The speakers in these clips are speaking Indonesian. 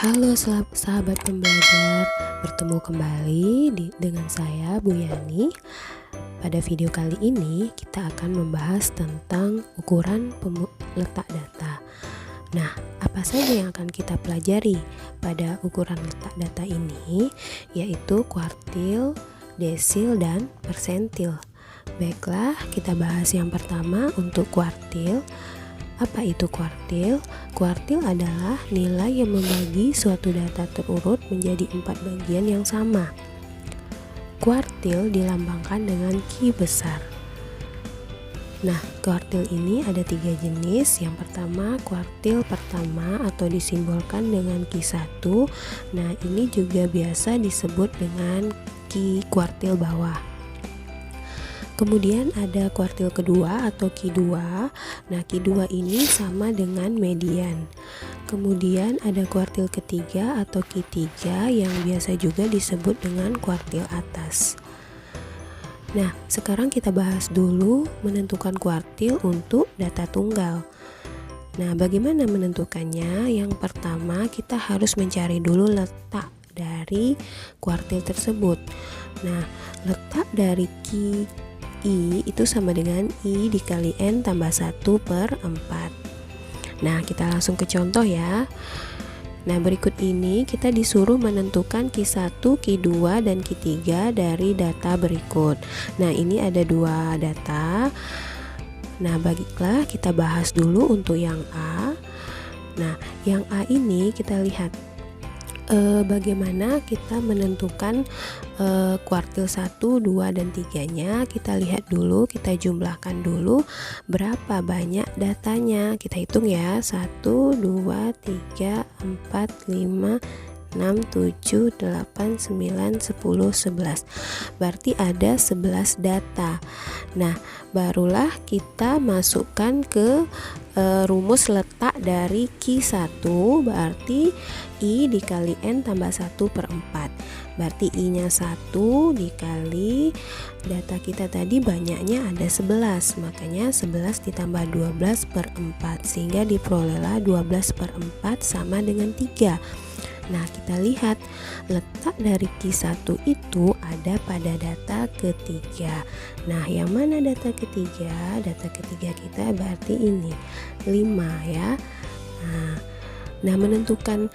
Halo sahabat pembelajar, bertemu kembali dengan saya Bu Yani. Pada video kali ini kita akan membahas tentang ukuran letak data. Nah, apa saja yang akan kita pelajari pada ukuran letak data ini, yaitu kuartil, desil, dan persentil. Baiklah, kita bahas yang pertama untuk kuartil. Apa itu kuartil? Kuartil adalah nilai yang membagi suatu data terurut menjadi 4 bagian yang sama. Kuartil dilambangkan dengan Q besar. Nah, kuartil ini ada 3 jenis. Yang pertama, kuartil pertama atau disimbolkan dengan Q1. Nah, ini juga biasa disebut dengan Q kuartil bawah. Kemudian ada kuartil kedua atau Q2. Nah, Q2 ini sama dengan median. Kemudian ada kuartil ketiga atau Q3 yang biasa juga disebut dengan kuartil atas. Nah, sekarang kita bahas dulu menentukan kuartil untuk data tunggal. Nah, bagaimana menentukannya? Yang pertama, kita harus mencari dulu letak dari kuartil tersebut. Nah, letak dari I itu sama dengan I dikali N tambah 1/4. Nah, kita langsung ke contoh ya. Nah, berikut ini kita disuruh menentukan Q1, Q2, dan Q3 dari data berikut. Nah, ini ada 2 data. Nah, baiklah kita bahas dulu untuk yang A. Nah, yang A ini kita lihat bagaimana kita menentukan kuartil 1, 2, dan 3-nya. Kita lihat dulu, kita jumlahkan dulu berapa banyak datanya. Kita hitung ya, 1, 2, 3, 4, 5, 6, 7, 8, 9, 10, 11. Berarti ada 11 data. Nah, barulah kita masukkan ke rumus letak dari Q1, berarti I dikali N tambah 1/4. Berarti I-nya 1 dikali data kita tadi banyaknya ada 11, makanya 11 ditambah 12/4 sehingga diperolehlah 12/4 sama dengan 3. Nah, kita lihat letak dari Q1 itu ada pada data ketiga. Nah, yang mana data ketiga? Data ketiga kita berarti ini 5 ya. Nah, menentukan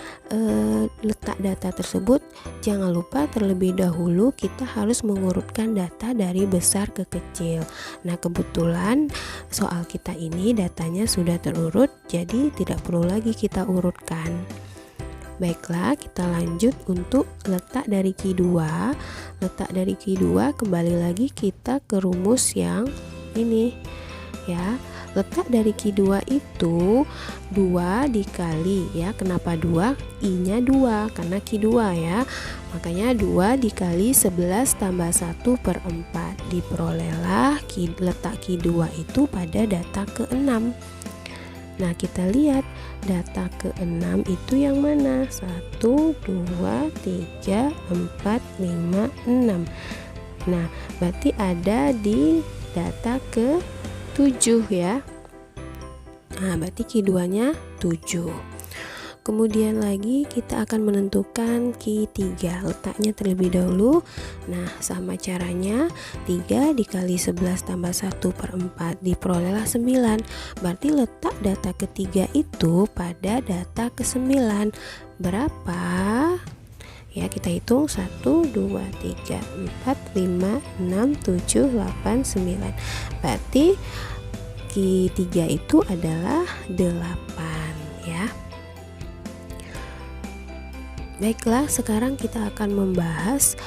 letak data tersebut, jangan lupa terlebih dahulu kita harus mengurutkan data dari besar ke kecil. Nah, kebetulan soal kita ini datanya sudah terurut, jadi tidak perlu lagi kita urutkan. Baiklah, kita lanjut untuk letak dari Q2. Letak dari Q2 kembali lagi kita ke rumus yang ini ya. Letak dari Q2 itu 2 dikali ya. Kenapa 2? I-nya 2 karena Q2 ya. Makanya 2 dikali 11 tambah 1/4. Diperolehlah letak Q2 itu pada data ke-6. Nah, kita lihat data ke-6 itu yang mana? 1, 2, 3, 4, 5, 6. Nah, berarti ada di data ke-7 ya. Nah, berarti Q2-nya 7. Kemudian lagi kita akan menentukan Q3, letaknya terlebih dahulu. Nah, sama caranya 3 dikali 11 tambah 1/4 diperolehlah 9. Berarti letak data ketiga itu pada data ke-9 berapa? Ya, kita hitung 1, 2, 3, 4, 5, 6, 7, 8, 9. Berarti Q3 itu adalah 8 ya. Baiklah, sekarang kita akan membahas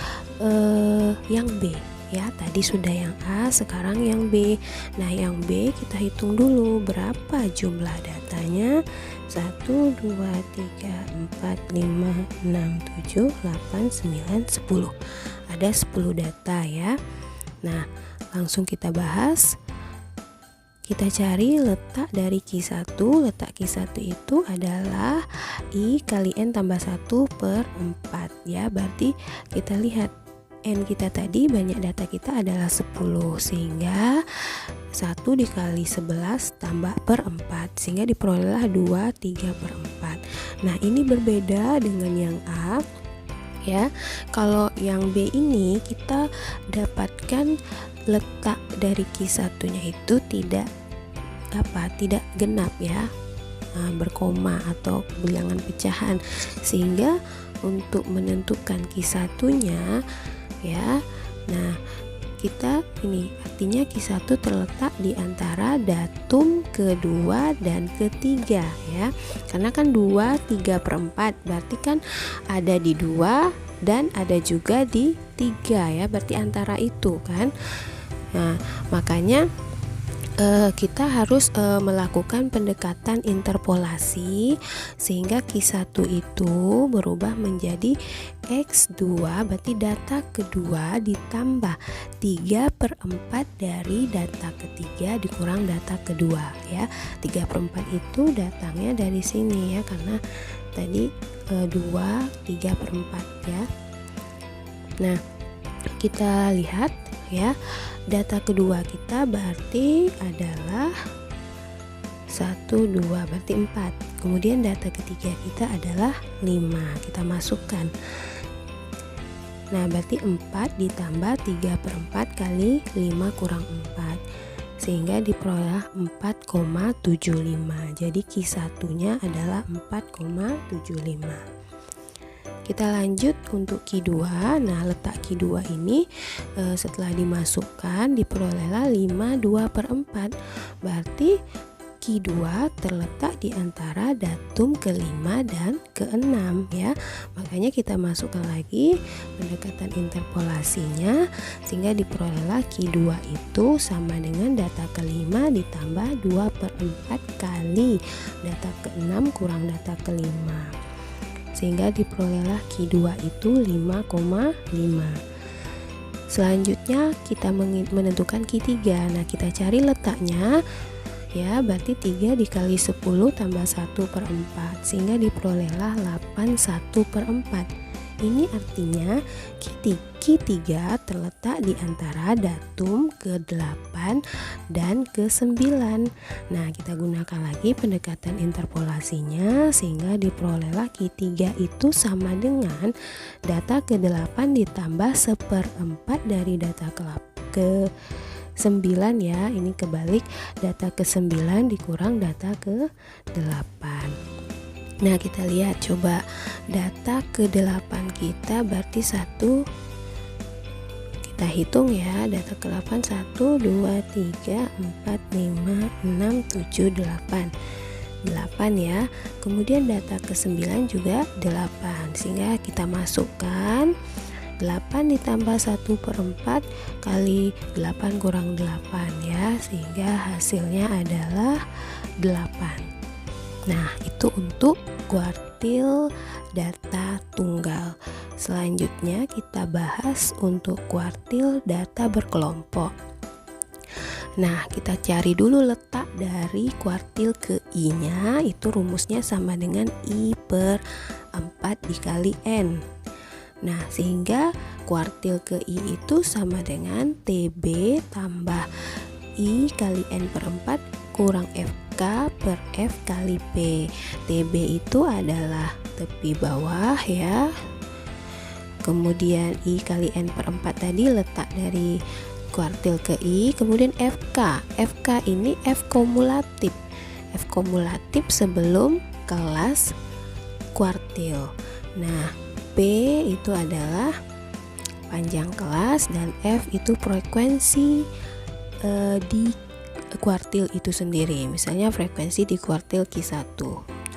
yang B ya. Tadi sudah yang A, sekarang yang B. Nah, yang B kita hitung dulu berapa jumlah datanya. 1, 2, 3, 4, 5, 6, 7, 8, 9, 10. Ada 10 data ya. Nah, langsung kita bahas. Kita cari letak dari Q1. Letak Q1 itu adalah I kali N tambah 1/4 ya. Berarti kita lihat N kita tadi banyak data kita adalah 10, sehingga 1 Q1 dikali 11 tambah per 4 sehingga diperolehlah 2/3/4. Nah, ini berbeda dengan yang A ya. Kalau yang B ini kita dapatkan letak dari Q1-nya itu tidak genap ya, berkoma atau bilangan pecahan, sehingga untuk menentukan Q1-nya ya, nah kita ini artinya Q1 terletak di antara datum kedua dan ketiga ya, karena kan 2/3/4 berarti kan ada di 2 dan ada juga di 3 ya, berarti antara itu kan. Nah, makanya kita harus melakukan pendekatan interpolasi sehingga Q1 itu berubah menjadi X2, berarti data kedua ditambah 3/4 dari data ketiga dikurang data kedua ya. 3/4 itu datangnya dari sini ya, karena tadi 2/3/4 ya. Nah, kita lihat ya, data kedua kita berarti adalah 1, 2 berarti 4. Kemudian data ketiga kita adalah 5, kita masukkan. Nah, berarti 4 ditambah 3/4 kali 5 kurang 4 sehingga diperoleh 4,75. Jadi Q1-nya adalah 4,75. Kita lanjut untuk Q2. Nah, letak Q2 ini setelah dimasukkan diperolehlah 5/2/4. Berarti Q2 terletak di antara datum ke-5 dan ke-6 ya. Makanya kita masukkan lagi pendekatan interpolasinya sehingga diperolehlah Q2 itu sama dengan data ke-5 ditambah 2/4 kali data ke-6 kurang data ke-5. Sehingga diperolehlah Q2 itu 5,5. Selanjutnya kita menentukan Q3. Nah, kita cari letaknya ya, berarti 3 dikali 10 tambah 1/4 sehingga diperolehlah 8/1/4. Ini artinya Q3 terletak di antara datum ke-8 dan ke-9. Nah, kita gunakan lagi pendekatan interpolasinya sehingga diperolehlah Q3 itu sama dengan data ke-8 ditambah 1/4 dari data ke-9 ya. Ini kebalik, data ke-9 dikurang data ke-8. Nah, kita lihat coba data ke-8 kita berarti 1, kita hitung ya, data ke-8 1, 2, 3, 4, 5, 6, 7, 8 ya. Kemudian data ke-9 juga 8 sehingga kita masukkan 8 ditambah 1/4 kali 8 kurang 8 ya, sehingga hasilnya adalah 8. Nah, itu untuk kuartil data tunggal. Selanjutnya kita bahas untuk kuartil data berkelompok. Nah, kita cari dulu letak dari kuartil ke I-nya, itu rumusnya sama dengan I/4 dikali N. Nah, sehingga kuartil ke I itu sama dengan TB tambah I kali N/4 kurang FK per F kali P. TB itu adalah tepi bawah ya. Kemudian I kali N/4 tadi letak dari kuartil ke I. Kemudian FK. FK ini F kumulatif. F kumulatif sebelum kelas kuartil. Nah, P itu adalah panjang kelas dan F itu frekuensi di kuartil itu sendiri. Misalnya frekuensi di kuartil Q1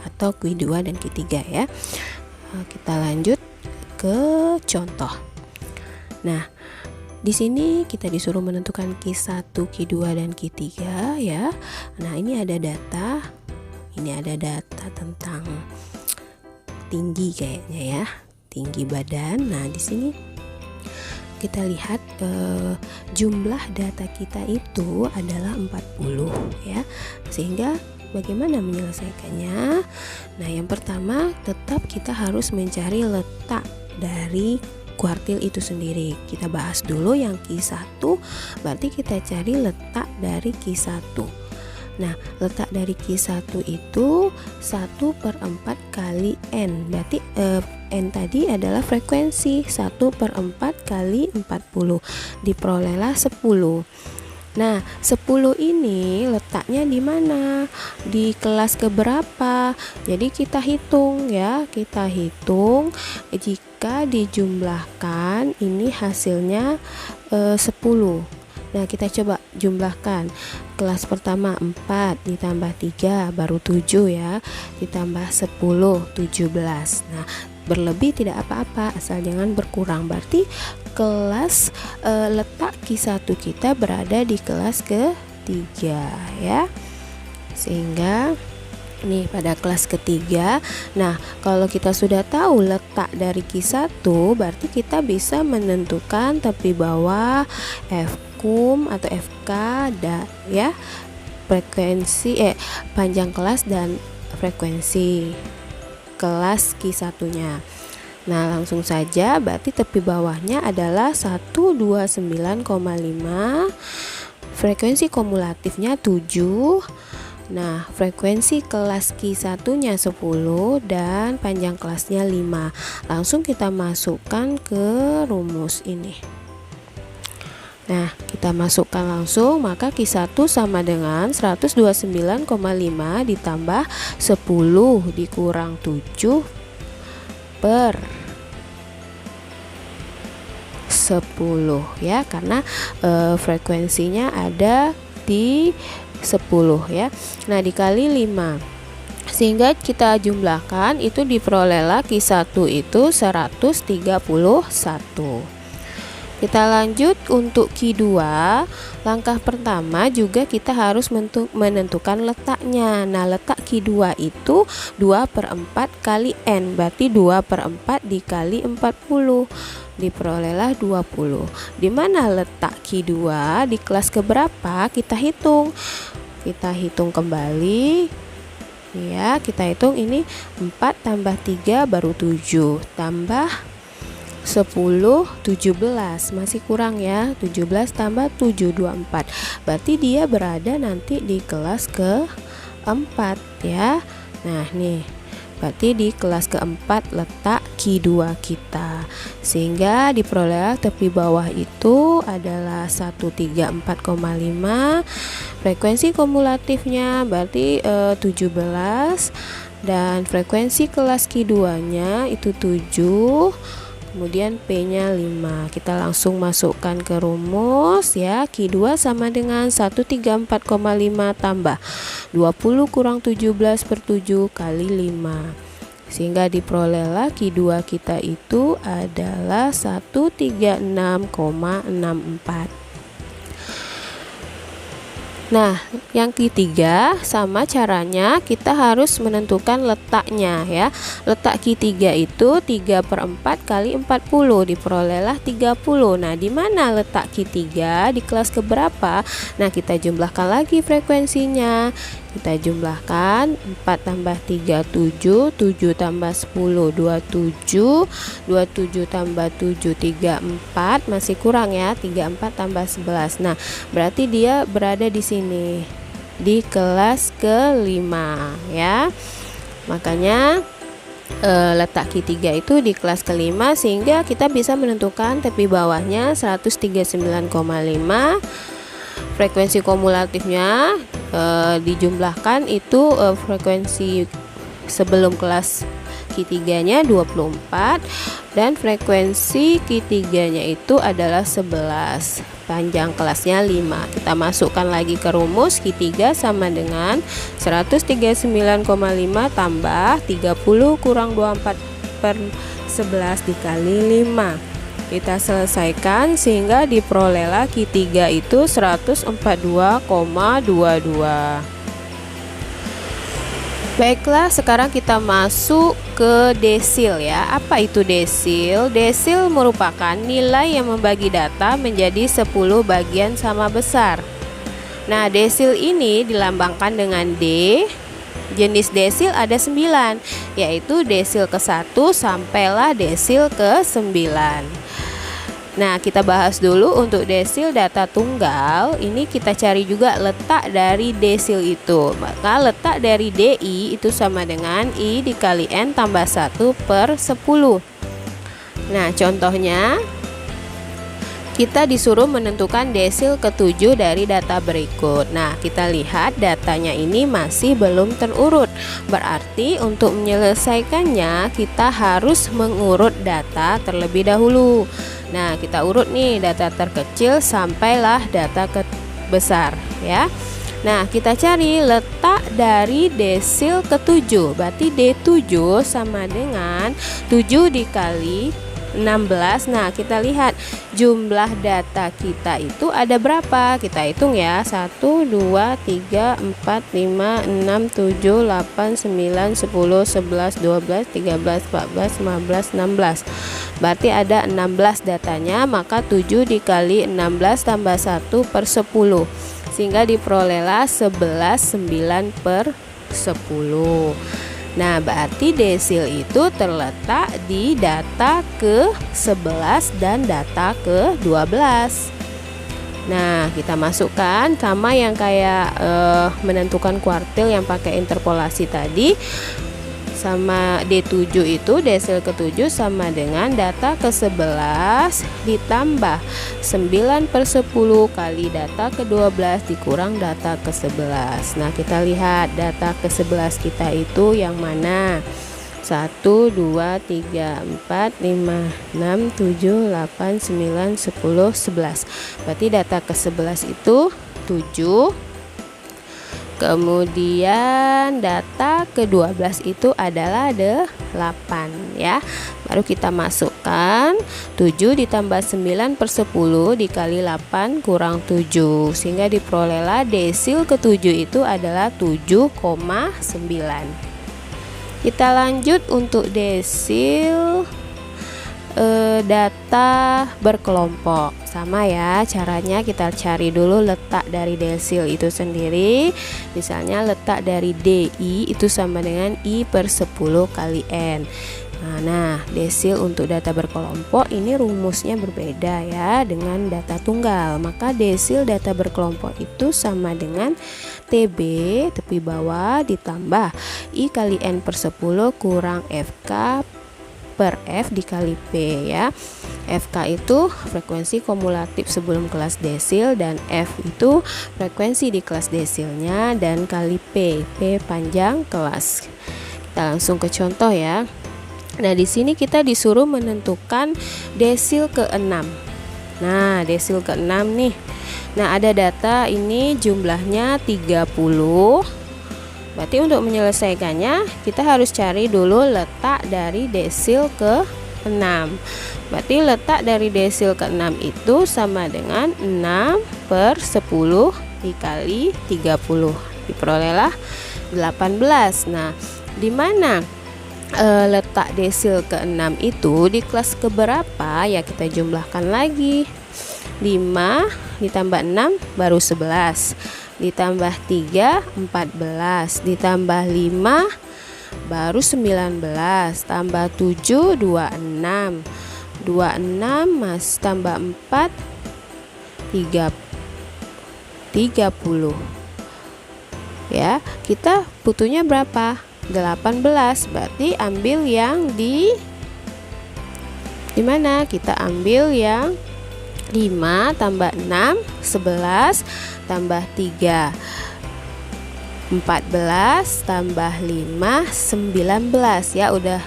atau Q2 dan Q3 ya. Kita lanjut ke contoh. Nah, di sini kita disuruh menentukan Q1, Q2 dan Q3 ya. Nah, ini ada data. Ini ada data tentang tinggi kayaknya ya. Tinggi badan. Nah, di sini kita lihat jumlah data kita itu adalah 40 ya. Sehingga bagaimana menyelesaikannya? Nah, yang pertama tetap kita harus mencari letak dari kuartil itu sendiri. Kita bahas dulu yang Q1, berarti kita cari letak dari Q1. Nah, letak dari Q1 itu 1/4 kali N. Berarti N tadi adalah frekuensi, 1/4 kali 40. Diperolehlah 10. Nah, 10 ini letaknya di mana? Di kelas keberapa? Jadi kita hitung ya, kita hitung jika dijumlahkan ini hasilnya 10. Nah, kita coba jumlahkan. Kelas pertama 4 ditambah 3 baru 7 ya, ditambah 10 17. Nah, berlebih tidak apa-apa asal jangan berkurang. Berarti kelas letak Q1 kita berada di kelas ketiga ya. Sehingga nih pada kelas ketiga. Nah, kalau kita sudah tahu letak dari Q1, berarti kita bisa menentukan tepi bawah Fkum atau FK ya, frekuensi panjang kelas dan frekuensi kelas Q1-nya. Nah, langsung saja berarti tepi bawahnya adalah 129,5, frekuensi kumulatifnya 7. Nah, frekuensi kelas Q1-nya 10 dan panjang kelasnya 5. Langsung kita masukkan ke rumus ini. Nah, kita masukkan langsung, maka Q1 sama dengan 129,5 ditambah 10 dikurang 7 per 10 ya, karena frekuensinya ada di 10 ya. Nah, dikali 5. Sehingga kita jumlahkan itu diperolehlah Q1 itu 131. Kita lanjut untuk Q2. Langkah pertama juga kita harus menentukan letaknya. Nah, letak Q2 itu 2/4 kali N, berarti 2/4 dikali 40. Diperolehlah 20. Di mana letak Q2? Di kelas keberapa? Kita hitung. Kita hitung kembali. Ya, kita hitung ini 4 tambah 3 baru 7, tambah 10 17, masih kurang ya, 17 tambah 7 24. Berarti dia berada nanti di kelas keempat ya. Nah, nih berarti di kelas keempat letak Q2 kita. Sehingga diperoleh tepi bawah itu adalah 134,5. Frekuensi kumulatifnya berarti 17 dan frekuensi kelas Q2-nya itu 7. Kemudian P-nya 5. Kita langsung masukkan ke rumus ya. Q2 sama dengan 134,5 tambah 20 kurang 17 per 7 kali 5. Sehingga diperolehlah Q2 kita itu adalah 136,64. Nah, yang ketiga sama caranya kita harus menentukan letaknya ya. Letak Q3 itu 3/4 kali 40, diperolehlah 30. Nah, di mana letak Q3? Di kelas keberapa? Nah, kita jumlahkan lagi frekuensinya. Kita jumlahkan 4 tambah 3 7, 7 tambah 10 27, 27 tambah 7 34, masih kurang ya, 34 tambah 11. Nah, berarti dia berada di sini di kelas kelima ya. Makanya letak Q3 itu di kelas kelima, sehingga kita bisa menentukan tepi bawahnya 139,5. Frekuensi kumulatifnya dijumlahkan itu frekuensi sebelum kelas Q3-nya 24 dan frekuensi Q3-nya itu adalah 11. Panjang kelasnya 5. Kita masukkan lagi ke rumus. Q3 sama dengan 139,5 tambah 30 kurang 24 per 11 dikali 5. Kita selesaikan sehingga diperolehlah Q3 itu 142,22. Baiklah, sekarang kita masuk ke desil ya. Apa itu desil? Desil merupakan nilai yang membagi data menjadi 10 bagian sama besar. Nah, desil ini dilambangkan dengan D. Jenis desil ada 9, yaitu desil ke-1 sampailah desil ke-9. Nah, kita bahas dulu untuk desil data tunggal. Ini kita cari juga letak dari desil itu. Maka letak dari DI itu sama dengan I dikali N tambah 1/10. Nah, contohnya kita disuruh menentukan desil ke-7 dari data berikut. Nah, kita lihat datanya ini masih belum terurut. Berarti untuk menyelesaikannya kita harus mengurut data terlebih dahulu. Nah, kita urut nih data terkecil sampailah data besar ya. Nah, kita cari letak dari desil ke-7. Berarti D7 sama dengan 7 dikali 16. Nah, kita lihat jumlah data kita itu ada berapa? Kita hitung ya. 1 2 3 4 5 6 7 8 9 10 11 12 13 14 15 16. Berarti ada 16 datanya, maka 7 dikali 16 tambah 1/10 sehingga diperolehlah 11/9/10. Nah, berarti desil itu terletak di data ke-11 dan data ke-12. Nah, kita masukkan sama yang kayak menentukan kuartil yang pakai interpolasi tadi. Sama D7 itu desil ke-7 sama dengan data ke-11 ditambah 9/10 kali data ke-12 dikurang data ke-11. Nah, kita lihat data ke-11 kita itu yang mana? 1 2 3 4 5 6 7 8 9 10 11. Berarti data ke-11 itu 7. Kemudian data ke-12 itu adalah 8 ya. Baru kita masukkan 7 ditambah 9/10 dikali 8 kurang 7 sehingga diperolehlah desil ke-7 itu adalah 7,9. Kita lanjut untuk desil data berkelompok. Sama ya caranya, kita cari dulu letak dari desil itu sendiri. Misalnya letak dari DI itu sama dengan I/10 kali N. Nah, desil untuk data berkelompok ini rumusnya berbeda ya dengan data tunggal. Maka desil data berkelompok itu sama dengan TB tepi bawah ditambah I kali N/10 kurang FK per F dikali P ya. FK itu frekuensi kumulatif sebelum kelas desil dan F itu frekuensi di kelas desilnya dan kali P panjang kelas. Kita langsung ke contoh ya. Nah, di sini kita disuruh menentukan desil ke-6. Nah, desil ke-6 nih. Nah, ada data ini jumlahnya 30. Berarti untuk menyelesaikannya kita harus cari dulu letak dari desil ke-6. Berarti letak dari desil ke-6 itu sama dengan 6/10 dikali 30. Diperolehlah 18. Nah, di mana letak desil ke-6 itu di kelas keberapa? Ya, kita jumlahkan lagi. 5 ditambah 6 baru 11. Ditambah 3 14, ditambah 5 baru 19, tambah 7 26 mas tambah 4 30 ya. Kita butuhnya berapa? 18. Berarti ambil yang di mana? Kita ambil yang 5 tambah 6 11 tambah 3 14 tambah 5 19 ya, udah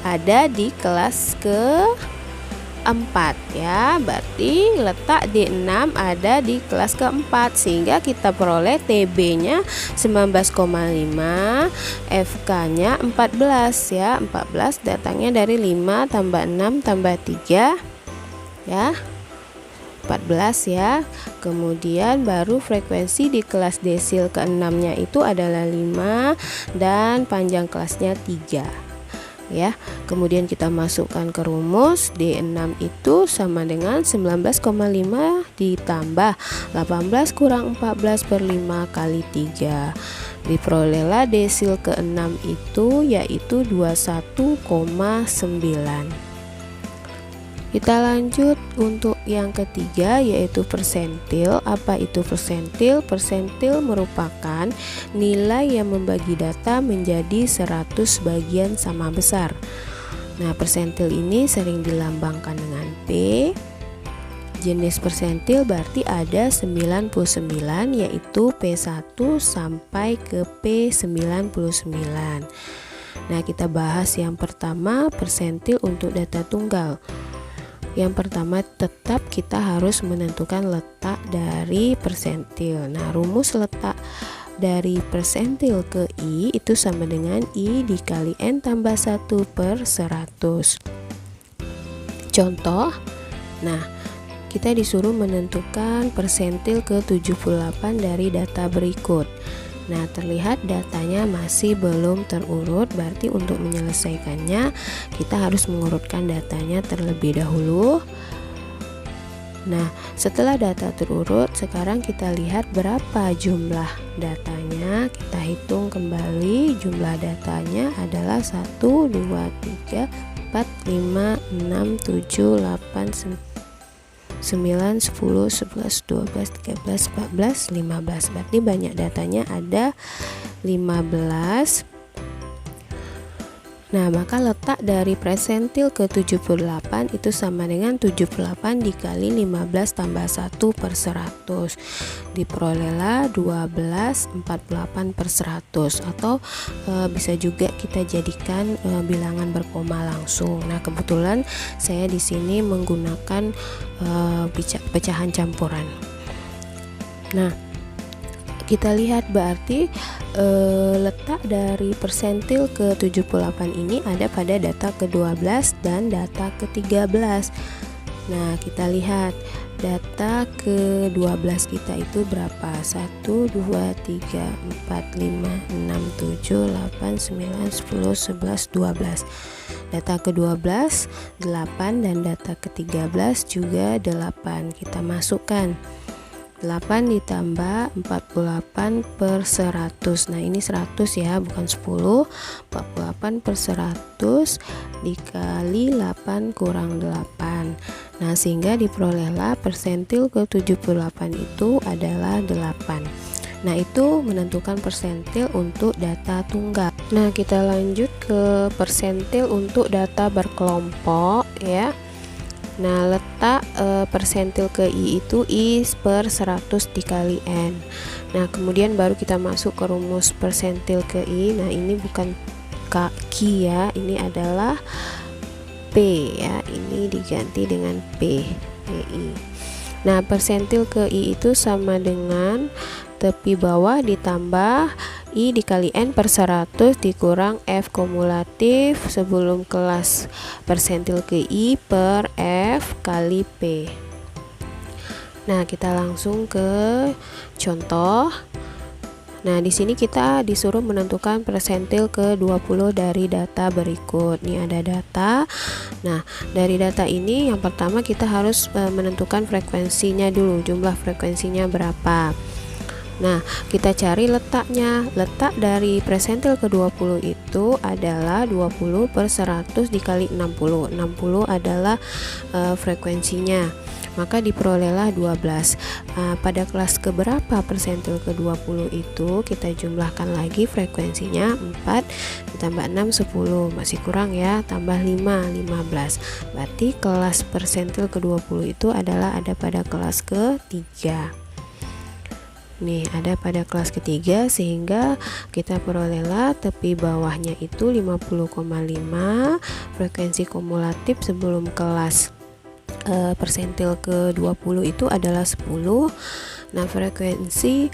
ada di kelas ke-4 ya. Berarti letak D6 ada di kelas ke-4 sehingga kita peroleh TB-nya 19,5, FK-nya 14 ya. 14 datangnya dari 5 tambah 6 tambah 3 ya. 14 ya. Kemudian baru frekuensi di kelas desil ke-6 nya itu adalah 5 dan panjang kelasnya 3 ya. Kemudian kita masukkan ke rumus. D6 itu sama dengan 19,5 ditambah 18 kurang 14/5 kali 3. Diperolehlah desil ke-6 itu yaitu 21,9. Kita lanjut untuk yang ketiga, yaitu persentil. Apa itu persentil? Persentil merupakan nilai yang membagi data menjadi 100 bagian sama besar. Nah, persentil ini sering dilambangkan dengan P. Jenis persentil berarti ada 99, yaitu P1 sampai ke P99. Nah, kita bahas yang pertama, persentil untuk data tunggal. Yang pertama, tetap kita harus menentukan letak dari persentil. Nah, rumus letak dari persentil ke I itu sama dengan I dikali N tambah 1/100. Contoh, nah, kita disuruh menentukan persentil ke 78 dari data berikut. Nah, terlihat datanya masih belum terurut, berarti untuk menyelesaikannya kita harus mengurutkan datanya terlebih dahulu. Nah, setelah data terurut, sekarang kita lihat berapa jumlah datanya. Kita hitung kembali, jumlah datanya adalah 1, 2, 3, 4, 5, 6, 7, 8, 9, 10, 11, 12, 13, 14, 15. Berarti banyak datanya ada 15. Nah, maka letak dari persentil ke 78 itu sama dengan 78 dikali 15 tambah 1/100. Diperolehlah 12,48/100, atau bisa juga kita jadikan bilangan berkoma langsung. Nah, kebetulan saya di sini menggunakan pecahan campuran. Nah, kita lihat berarti letak dari persentil ke 78 ini ada pada data ke-12 dan data ke-13. Nah, kita lihat data ke-12 kita itu berapa? 1, 2, 3, 4, 5, 6, 7, 8, 9, 10, 11, 12. Data ke-12 8 dan data ke-13 juga 8. Kita masukkan 8 ditambah 48/100. Nah, ini 100 ya, bukan 10. 48/100 dikali 8 kurang 8. Nah, sehingga diperolehlah persentil ke 78 itu adalah 8. Nah, itu menentukan persentil untuk data tunggal. Nah, kita lanjut ke persentil untuk data berkelompok ya. Nah, letak persentil ke I itu I/100 dikali N. Nah, kemudian baru kita masuk ke rumus persentil ke I. Nah, ini bukan Q ya, ini adalah P ya. Ini diganti dengan P, PI. Nah, persentil ke I itu sama dengan tepi bawah ditambah I dikali N/100 dikurang F kumulatif sebelum kelas persentil ke I per F kali P. Nah, kita langsung ke contoh. Nah, di sini kita disuruh menentukan persentil ke 20 dari data berikut. Ini ada data. Nah, dari data ini yang pertama kita harus menentukan frekuensinya dulu, jumlah frekuensinya berapa. Nah, kita cari letaknya. Letak dari persentil ke 20 itu adalah 20/100 dikali 60. 60 adalah frekuensinya. Maka diperolehlah 12. Pada kelas keberapa persentil ke 20 itu kita jumlahkan lagi frekuensinya 4 ditambah 6 10, masih kurang ya, tambah 5 15. Berarti kelas persentil ke 20 itu adalah ada pada kelas ketiga. Nih, ada pada kelas ketiga, sehingga kita perolehlah tepi bawahnya itu 50,5. Frekuensi kumulatif sebelum kelas persentil ke 20 itu adalah 10. Nah, frekuensi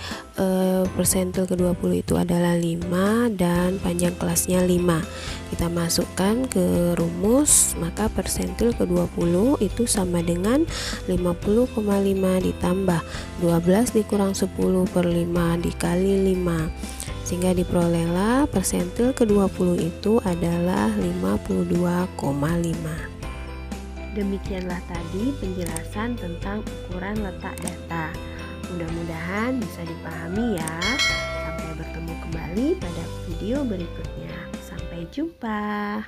persentil ke 20 itu adalah 5 dan panjang kelasnya 5. Kita masukkan ke rumus, maka persentil ke 20 itu sama dengan 50,5 ditambah 12 dikurang 10/5 dikali 5, sehingga diperolehlah persentil ke 20 itu adalah 52,5. Demikianlah tadi penjelasan tentang ukuran letak data. Mudah-mudahan bisa dipahami ya. Sampai bertemu kembali pada video berikutnya. Sampai jumpa.